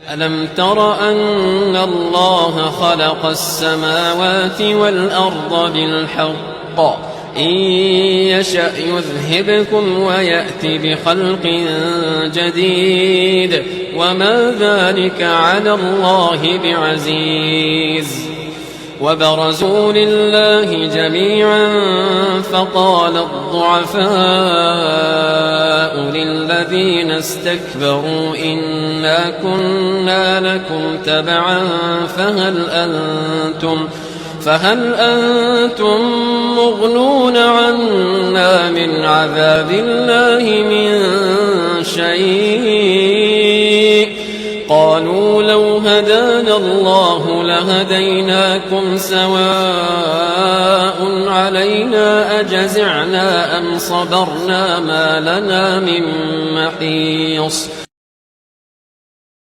ألم تر أن الله خلق السماوات والأرض بالحق إن يشأ يذهبكم ويأت بخلق جديد وما ذلك على الله بعزيز وبرزوا لله جميعا فقال الضعفاء للذين استكبروا إنا كنا لكم تبعا فهل أنتم مغنون عنا من عذاب الله من شيء قالوا لو هدانا الله لهديناكم سواء علينا أجزعنا أم صبرنا ما لنا من محيص